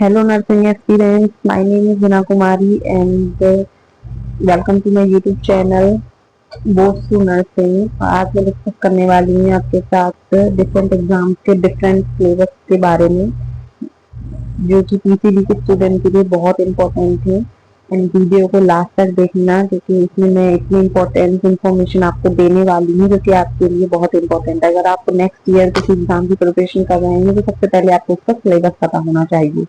Hello nursing aspirants, my name is Hina Kumari and welcome to my YouTube channel both to nursing. आज मैं discuss करने वाली हूँ आपके साथ डिफरेंट एग्जाम के डिफरेंट सिलेबस के बारे में, जो कि पीसीबी के स्टूडेंट के लिए बहुत इंपॉर्टेंट है। एंड वीडियो को लास्ट तक देखना, क्योंकि इसमें मैं इतनी इंपॉर्टेंट इंफॉर्मेशन आपको देने वाली हूँ जो कि आपके लिए बहुत इंपॉर्टेंट है। अगर आप नेक्स्ट ईयर किसी एग्जाम की प्रिपरेशन कर रहे हैं तो सबसे पहले आपको उसका सिलेबस पता होना चाहिए।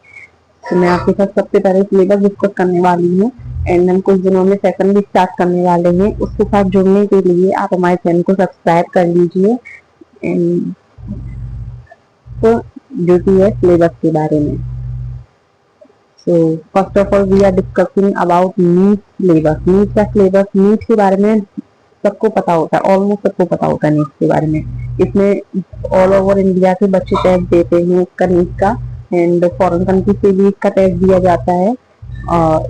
तो मैं आपके साथ सबसे पहले सिलेबस डिस्कस करने वाली हूँ एंड हम कुछ दिनों में सेकंड भी स्टार्ट करने वाले हैं। उसके साथ जुड़ने के लिए आप हमारे चैनल को सब्सक्राइब कर लीजिए। एंड तो जो कि है सिलेबस के बारे में। So first of all we are discussing about NEET syllabus. NEET का सिलेबस, नीट के बारे में सबको पता होता है, ऑलमोस्ट सबको पता होता है नीट के बारे में। इसमें ऑल ओवर इंडिया के बच्चे टेस्ट देते हैं इसका, नीट का। एंड फॉरेन कंट्री से भी इसका टेस्ट दिया जाता है।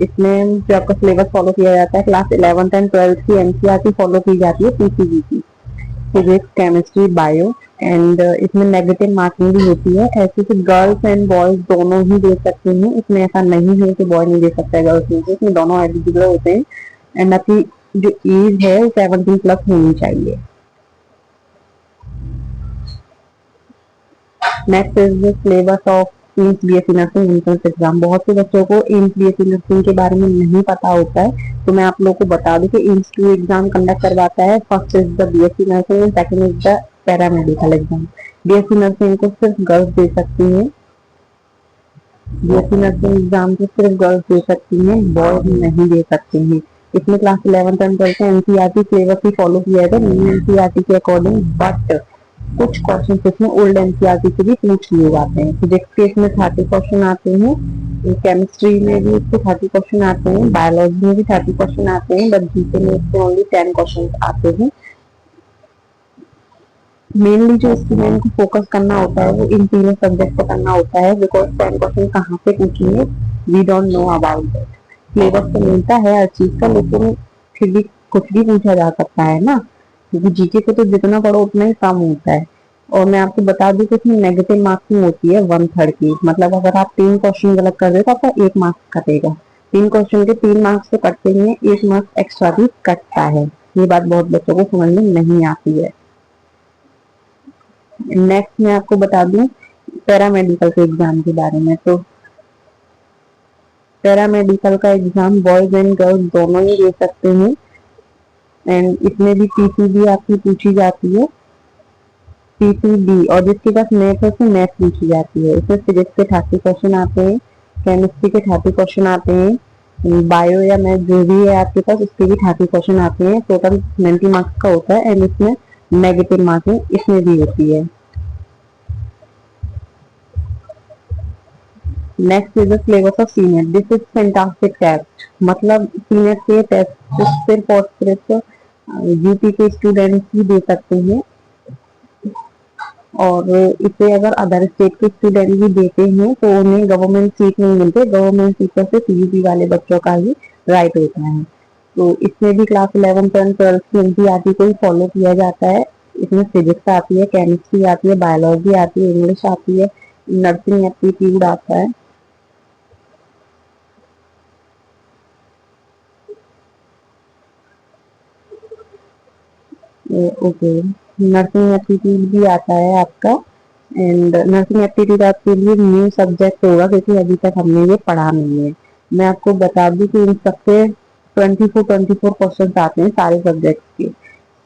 इसमें जो आपका सिलेबस फॉलो किया जाता है, क्लास 11th एंड 12th की एनसीईआरटी फॉलो की जाती है, पीसीबी की, फिजिक्स, केमिस्ट्री, बायो। एंड इसमें नेगेटिव मार्किंग भी होती है। ऐसे तो गर्ल्स एंड बॉयज दोनों ही दे सकते हैं, इसमें ऐसा नहीं है कि बॉय नहीं दे सकता है, गर्ल्स नहीं, इसमें दोनों एलिजिबल होते हैं। एंड आपकी जो एज है 17 प्लस होनी चाहिए। Next is the syllabus of AIIMS BSc nursing entrance exam. बहुत से बच्चों को एम्स बीएससी नर्सिंग के बारे में नहीं पता होता है, तो मैं आप लोगों को बता दूं कि एम्स 2 एग्जाम कंडक्ट करवाता है। First is the BSc nursing and second is the paramedical exam. BSc nursing को सिर्फ गर्ल्स दे सकती हैं, बीएससी नर्सिंग एग्जाम को सिर्फ गर्ल्स दे सकती हैं, बॉयज नहीं दे सकते हैं। इसमें क्लास 11th एंड 12th का एनसीईआरटी सिलेबस ही फॉलो किया जाता है, न्यू एनसीईआरटी के अकॉर्डिंग। बट कुछ क्वेश्चन इसमें ओल्ड एनसीईआरटी से भी पूछ लिए जाते हैं। फिजिक्स के इसमें 30 क्वेश्चन आते हैं, केमिस्ट्री में भी इसके 30 क्वेश्चन आते हैं, बायोलॉजी में भी 30 क्वेश्चन आते हैं, बट जीके में इसके ओनली 10 क्वेश्चन आते हैं। मेनली जो स्टूडेंट को फोकस करना होता है वो इन तीनों सब्जेक्ट पर करना होता है, बिकॉज 10 क्वेश्चन कहाँ से पूछेंगे, we don't know about that. Syllabus तो मिलता है हर चीज का, लेकिन फिर भी कुछ भी पूछा जा सकता है ना, क्योंकि जीके को तो जितना पढ़ो उतना ही कम होता है। और मैं आपको बता दूं कि इसमें नेगेटिव मार्किंग होती है 1/3 की। मतलब अगर आप 3 क्वेश्चन गलत कर रहे हो तो आपका 1 मार्क्स कटेगा। 3 क्वेश्चन के 3 मार्क्स तो कटते ही हैं, 1 मार्क्स एक्स्ट्रा भी कटता है। ये बात बहुत बच्चों को समझ में नहीं आती है। नेक्स्ट मैं आपको बता दूं पैरामेडिकल के एग्जाम के बारे में। तो पैरामेडिकल का एग्जाम बॉयज एंड गर्ल्स दोनों ही दे सकते हैं। एंड इसमें भी पीसीबी आपकी पूछी जाती है, पीसीबी। और जिसके पास मैथ है उसमें मैथ पूछी जाती है। इसमें फिजिक्स के 30 क्वेश्चन आते हैं, केमिस्ट्री के 30 क्वेश्चन आते हैं, बायो या मैथ जो भी है आपके पास उसके भी 30 क्वेश्चन आते हैं। टोटल 90 मार्क्स का होता है। एंड इसमें नेगेटिव मार्किंग इसमें भी होती है। Next is the syllabus of senior. This is fantastic test. मतलब सीनियर के टेस्ट सिर्फ और सिर्फ यूपी के स्टूडेंट्स ही दे सकते हैं, और इसे अगर अदर स्टेट के स्टूडेंट भी देते हैं तो उन्हें गवर्नमेंट सीट नहीं मिलते। गवर्नमेंट सीट पर सिर्फ यूपी वाले बच्चों का ही राइट होता है। तो इसमें भी क्लास 11th एंड 12th की एनसीईआरटी को ही फॉलो किया जाता है। इसमें फिजिक्स आती है, केमिस्ट्री आती है, बायोलॉजी आती है, इंग्लिश आती है, नर्सिंग एप्टीट्यूड आता है। ओके, नर्सिंग एप्टीट्यूड भी आता है आपका। एंड नर्सिंग एप्टीट्यूड आपके लिए न्यू सब्जेक्ट होगा, क्योंकि अभी तक हमने ये पढ़ा नहीं है। मैं आपको बता दूं कि इन सबसे 24 क्वेश्चन आते हैं सारे सब्जेक्ट के।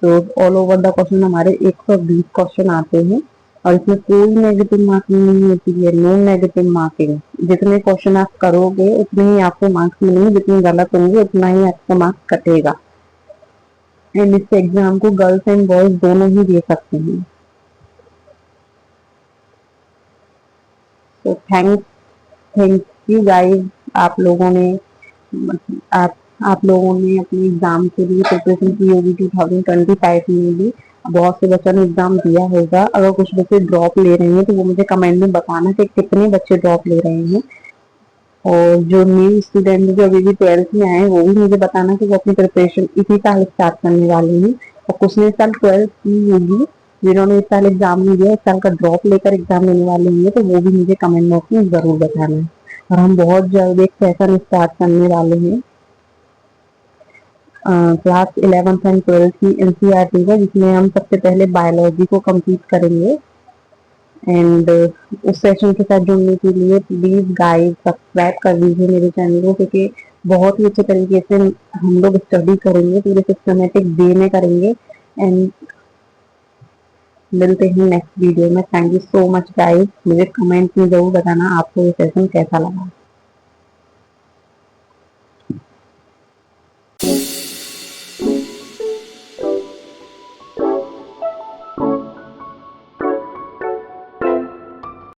तो ऑल ओवर द क्वेश्चन हमारे 120 क्वेश्चन आते हैं, और इसमें कोई नेगेटिव मार्किंग नहीं होती है, नो नेगेटिव मार्किंग। जितने क्वेश्चन आप करोगे उतने ही आपको मार्क्स मिलेंगे, जितने गलत होंगे उतना ही आपका मार्क्स कटेगा। एंड इस एग्जाम को गर्ल्स एंड बॉयज दोनों ही दे सकते हैं। तो थैंक यू गाइस। आप लोगों ने आप आप लोगों ने अपने एग्जाम के लिए प्रिपरेशन की होगी 2025 में भी। बहुत से बच्चों ने एग्जाम दिया होगा। अगर कुछ बच्चे ड्रॉप ले रहे हैं तो वो मुझे कमेंट में बताना कि कितने बच्चे ड्रॉप ले रहे हैं। और जो न्यू स्टूडेंट जो अभी भी 12th में आए वो भी मुझे बताना कि वो अपनी प्रिपरेशन इसी साल स्टार्ट करने वाले हैं। और कुछ ने इस साल 12th की होगी, जिन्होंने इस साल एग्जाम नहीं दिया, इस साल का ड्रॉप लेकर एग्जाम देने वाले होंगे, तो वो भी मुझे कमेंट बॉक्स में जरूर बताना है। और हम बहुत जल्द एक सेशन स्टार्ट करने वाले हैं क्लास 11th एंड 12th की एनसीईआरटी का, जिसमें हम सबसे पहले बायोलॉजी को कंप्लीट करेंगे। एंड उस सेशन के साथ जुड़ने के लिए प्लीज गाइस सब्सक्राइब कर लीजिए मेरे चैनल को, क्योंकि बहुत ही अच्छे तरीके से हम लोग स्टडी करेंगे, पूरे सिस्टमेटिक वे में करेंगे। एंड मिलते हैं नेक्स्ट वीडियो में। Thank you so much guys. मुझे कमेंट में जरूर बताना आपको ये सेशन कैसा लगा।